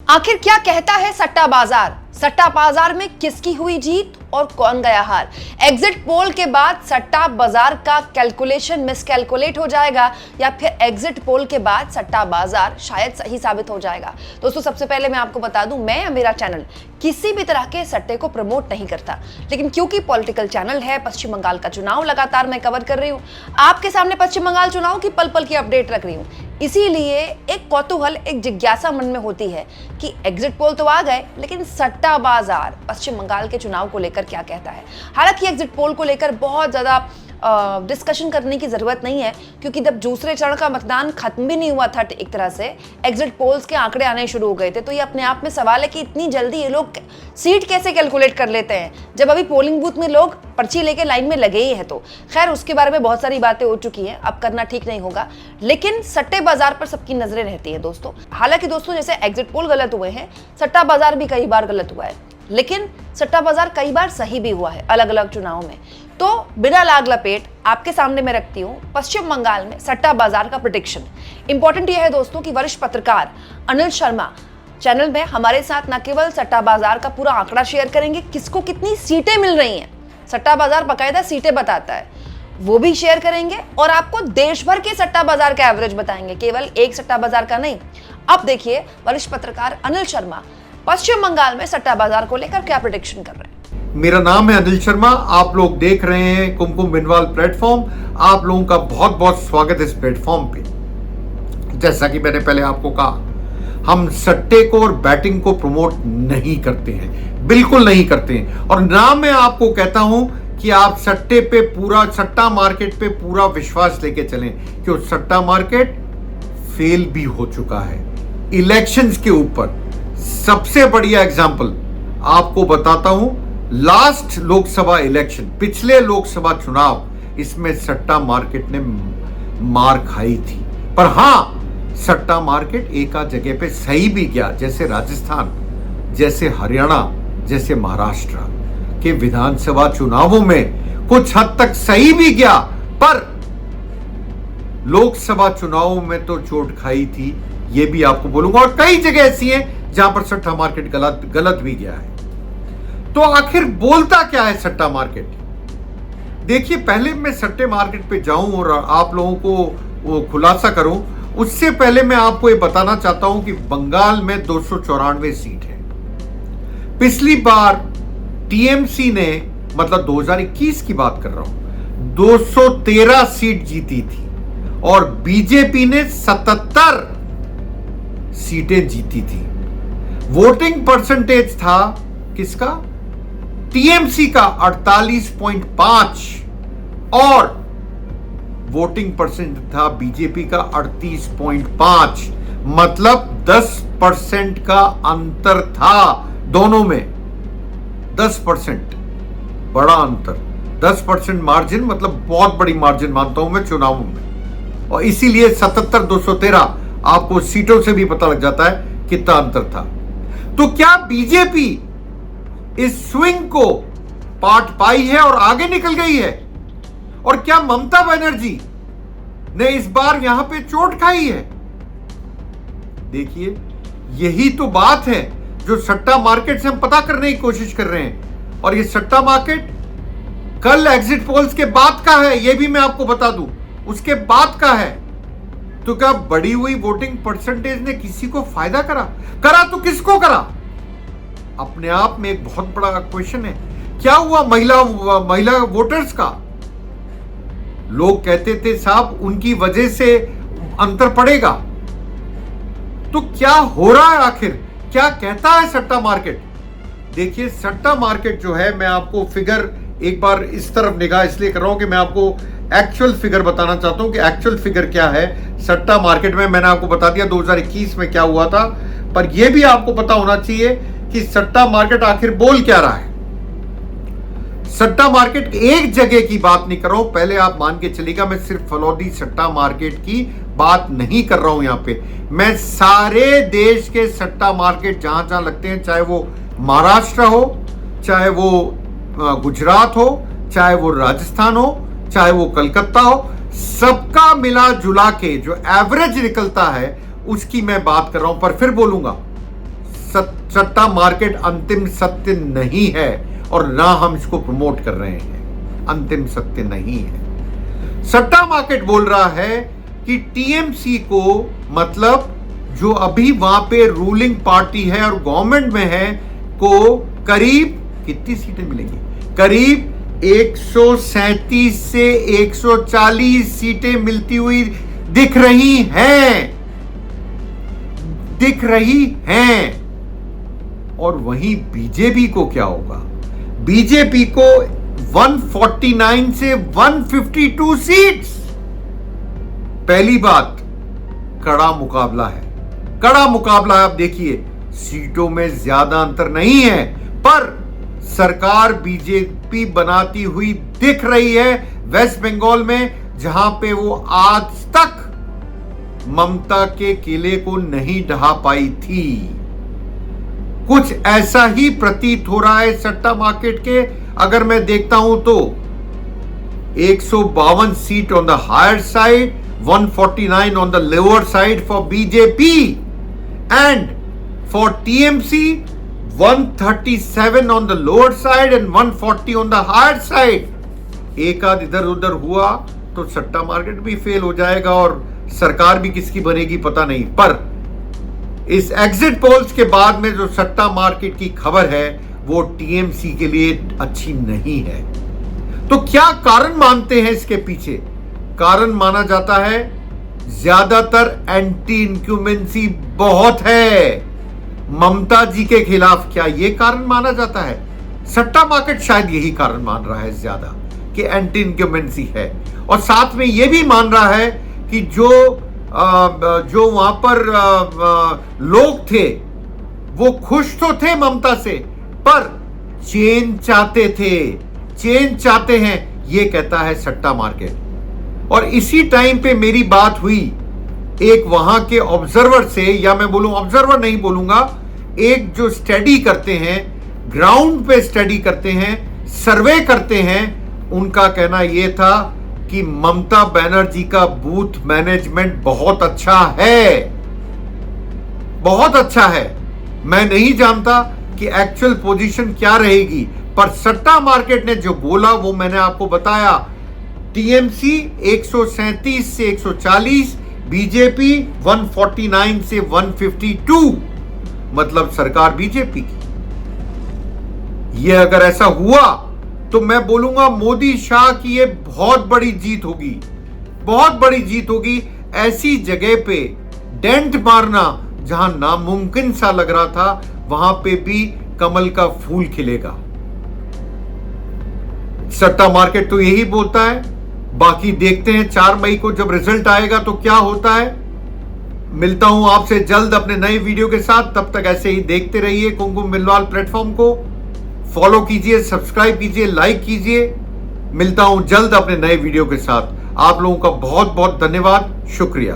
आखिर क्या कहता है सट्टा बाजार? सट्टा बाजार में किसकी हुई जीत और कौन गया हार? एग्जिट पोल के बाद सट्टा बाजार का कैलकुलेशन मिसकैलकुलेट हो जाएगा या फिर एग्जिट पोल के बाद सट्टा बाजार शायद सही साबित हो जाएगा? दोस्तों, सबसे पहले मैं आपको बता दूं, मैं या मेरा चैनल किसी भी तरह के सट्टे को प्रमोट नहीं करता, लेकिन क्योंकि पॉलिटिकल चैनल है, पश्चिम बंगाल का चुनाव लगातार मैं कवर कर रही हूँ, आपके सामने पश्चिम बंगाल चुनाव की पल पल की अपडेट रख रही हूँ, इसीलिए एक कौतूहल, एक जिज्ञासा मन में होती है कि एग्जिट पोल तो आ गए, लेकिन सट्टा बाजार पश्चिम बंगाल के चुनाव को लेकर क्या कहता है। हालांकि एग्जिट पोल को लेकर बहुत ज्यादा डिस्कशन करने की जरूरत नहीं है, क्योंकि जब दूसरे चरण का मतदान खत्म भी नहीं हुआ था, एक तरह से एग्जिट पोल्स के आंकड़े आने शुरू हो गए थे, तो ये अपने आप में सवाल है कि इतनी जल्दी ये लोग सीट कैसे कैलकुलेट कर लेते हैं, जब अभी पोलिंग बूथ में लोग पर्ची लेके लाइन में लगे ही है। तो खैर, उसके बारे में बहुत सारी बातें हो चुकी हैं, अब करना ठीक नहीं होगा, लेकिन सट्टे बाजार पर सबकी नजरें रहती है दोस्तों। हालांकि दोस्तों, जैसे एग्जिट पोल गलत हुए हैं, सट्टा बाजार भी कई बार गलत हुआ है, लेकिन सट्टा बाजार कई बार सही भी हुआ है अलग अलग चुनाव में। तो बिना लाग लपेट आपके सामने मैं रखती हूँ पश्चिम बंगाल में सट्टा बाजार का प्रेडिक्शन। इंपॉर्टेंट यह है दोस्तों कि वरिष्ठ पत्रकार अनिल शर्मा चैनल में हमारे साथ न केवल सट्टा बाजार का पूरा आंकड़ा शेयर करेंगे, किसको कितनी सीटें मिल रही हैं, सट्टा बाजार बाकायदा सीटें बताता है, वो भी शेयर करेंगे, और आपको देश भर के सट्टा बाजार का एवरेज बताएंगे, केवल एक सट्टा बाजार का नहीं। अब देखिए वरिष्ठ पत्रकार अनिल शर्मा पश्चिम बंगाल में सट्टा बाजार को लेकर क्या प्रेडिक्शन कर रहे हैं। मेरा नाम है अनिल शर्मा, आप लोग देख रहे हैं कुमकुम बिनवाल प्लेटफॉर्म। आप लोगों का बहुत बहुत स्वागत है इस प्लेटफॉर्म पे। जैसा कि मैंने पहले आपको कहा, हम सट्टे को और बैटिंग को प्रमोट नहीं करते हैं, बिल्कुल नहीं करते हैं, और ना मैं आपको कहता हूं कि आप सट्टे पे पूरा, सट्टा मार्केट पे पूरा विश्वास लेके चलें, क्योंकि सट्टा मार्केट फेल भी हो चुका है। इलेक्शंस के ऊपर सबसे बढ़िया एग्जाम्पल आपको बताता हूं, लास्ट लोकसभा इलेक्शन, पिछले लोकसभा चुनाव, इसमें सट्टा मार्केट ने मार खाई थी। पर हां, सट्टा मार्केट एक आध जगह पे सही भी गया, जैसे राजस्थान, जैसे हरियाणा, जैसे महाराष्ट्र के विधानसभा चुनावों में कुछ हद तक सही भी गया, पर लोकसभा चुनावों में तो चोट खाई थी, ये भी आपको बोलूंगा। और कई जगह ऐसी हैं जहां पर सट्टा मार्केट गलत भी गया है। तो आखिर बोलता क्या है सट्टा मार्केट? देखिए, पहले मैं सट्टे मार्केट पे जाऊं और आप लोगों को वो खुलासा करूं, उससे पहले मैं आपको ये बताना चाहता हूं कि बंगाल में 294 सीट है। पिछली बार टीएमसी ने, मतलब 2021 की बात कर रहा हूं, 213 सीट जीती थी, और बीजेपी ने 77 सीटें जीती थी। वोटिंग परसेंटेज था किसका? टीएमसी का 48.5, और वोटिंग परसेंट था बीजेपी का 38.5, मतलब 10% का अंतर था दोनों में। 10% बड़ा अंतर, 10% मार्जिन, मतलब बहुत बड़ी मार्जिन मानता हूं मैं चुनावों में, और इसीलिए 77-213 आपको सीटों से भी पता लग जाता है कितना अंतर था। तो क्या बीजेपी इस स्विंग को पाट पाई है और आगे निकल गई है? और क्या ममता बनर्जी ने इस बार यहां पे चोट खाई है? देखिए, यही तो बात है जो सट्टा मार्केट से हम पता करने की कोशिश कर रहे हैं। और ये सट्टा मार्केट कल एग्जिट पोल्स के बाद का है, यह भी मैं आपको बता दूं, उसके बाद का है। तो क्या बढ़ी हुई वोटिंग परसेंटेज ने किसी को फायदा करा तो किसको करा? अपने आप में एक बहुत बड़ा क्वेश्चन है। क्या हुआ महिला वोटर्स का? लोग कहते थे साहब उनकी वजह से अंतर पड़ेगा। तो क्या हो रहा है आखिर? क्या कहता है सट्टा मार्केट? देखिए, सट्टा मार्केट जो है, मैं आपको फिगर एक बार इस तरफ निगाह इसलिए कर रहा हूं कि मैं आपको एक्चुअल फिगर बताना चाहता हूं कि एक्चुअल फिगर क्या है सट्टा मार्केट में। मैंने आपको बता दिया 2021 में क्या हुआ था, पर यह भी आपको पता होना चाहिए कि सट्टा मार्केट आखिर बोल क्या रहा है। सट्टा मार्केट एक जगह की बात नहीं कर रहा हूं, पहले आप मान के चलिएगा, मैं सिर्फ फलौदी सट्टा मार्केट की बात नहीं कर रहा हूं। यहां पे मैं सारे देश के सट्टा मार्केट जहां जहां लगते हैं, चाहे वो महाराष्ट्र हो, चाहे वो गुजरात हो, चाहे वो राजस्थान हो, चाहे वो कलकत्ता हो, सबका मिला जुला के जो एवरेज निकलता है उसकी मैं बात कर रहा हूं। पर फिर बोलूंगा, सट्टा मार्केट अंतिम सत्य नहीं है और ना हम इसको प्रमोट कर रहे हैं। अंतिम सत्य नहीं है। सट्टा मार्केट बोल रहा है कि टीएमसी को, मतलब जो अभी वहां पे रूलिंग पार्टी है और गवर्नमेंट में है, को करीब कितनी सीटें मिलेंगी? करीब 137 से 140 सीटें मिलती हुई दिख रही हैं। और वहीं बीजेपी को क्या होगा? बीजेपी को 149 से 152 सीट्स। पहली बात, कड़ा मुकाबला है। आप देखिए, सीटों में ज्यादा अंतर नहीं है, पर सरकार बीजेपी बनाती हुई दिख रही है वेस्ट बंगाल में, जहां पे वो आज तक ममता के किले को नहीं ढहा पाई थी। कुछ ऐसा ही प्रतीत हो रहा है सट्टा मार्केट के। अगर मैं देखता हूं तो 152 seat on the higher side, 149 on the lower side for BJP, and for TMC 137 on the lower side and 140 on the higher side. एक आध इधर उधर हुआ तो सट्टा मार्केट भी फेल हो जाएगा और सरकार भी किसकी बनेगी पता नहीं। पर इस एग्जिट पोल्स के बाद में जो सट्टा मार्केट की खबर है वो टीएमसी के लिए अच्छी नहीं है। तो क्या कारण मानते हैं इसके पीछे? कारण माना जाता है ज्यादातर एंटी इंक्यूमेंसी बहुत है ममता जी के खिलाफ। क्या यह कारण माना जाता है? सट्टा मार्केट शायद यही कारण मान रहा है ज्यादा, कि एंटी इंक्यूमेंसी है। और साथ में यह भी मान रहा है कि जो वहां पर लोग थे वो खुश तो थे ममता से, पर चेंज चाहते हैं, ये कहता है सट्टा मार्केट। और इसी टाइम पे मेरी बात हुई एक वहां के ऑब्जर्वर से, या मैं बोलूं ऑब्जर्वर नहीं बोलूंगा, एक जो स्टडी करते हैं, ग्राउंड पे स्टडी करते हैं, सर्वे करते हैं। उनका कहना यह था कि ममता बनर्जी का बूथ मैनेजमेंट बहुत अच्छा है। मैं नहीं जानता कि एक्चुअल पोजीशन क्या रहेगी, पर सट्टा मार्केट ने जो बोला वो मैंने आपको बताया। टीएमसी 137 से 140, बीजेपी 149 से 152, मतलब सरकार बीजेपी की। यह अगर ऐसा हुआ तो मैं बोलूंगा मोदी शाह की यह बहुत बड़ी जीत होगी। ऐसी जगह पे डेंट मारना जहां नामुमकिन सा लग रहा था, वहां पे भी कमल का फूल खिलेगा। सट्टा मार्केट तो यही बोलता है। बाकी देखते हैं 4 मई को जब रिजल्ट आएगा तो क्या होता है। मिलता हूं आपसे जल्द अपने नए वीडियो के साथ। तब तक ऐसे ही देखते रहिए कुमकुम बिलवाल प्लेटफॉर्म को। फॉलो कीजिए, सब्सक्राइब कीजिए, लाइक कीजिए। मिलता हूं जल्द अपने नए वीडियो के साथ। आप लोगों का बहुत बहुत धन्यवाद, शुक्रिया।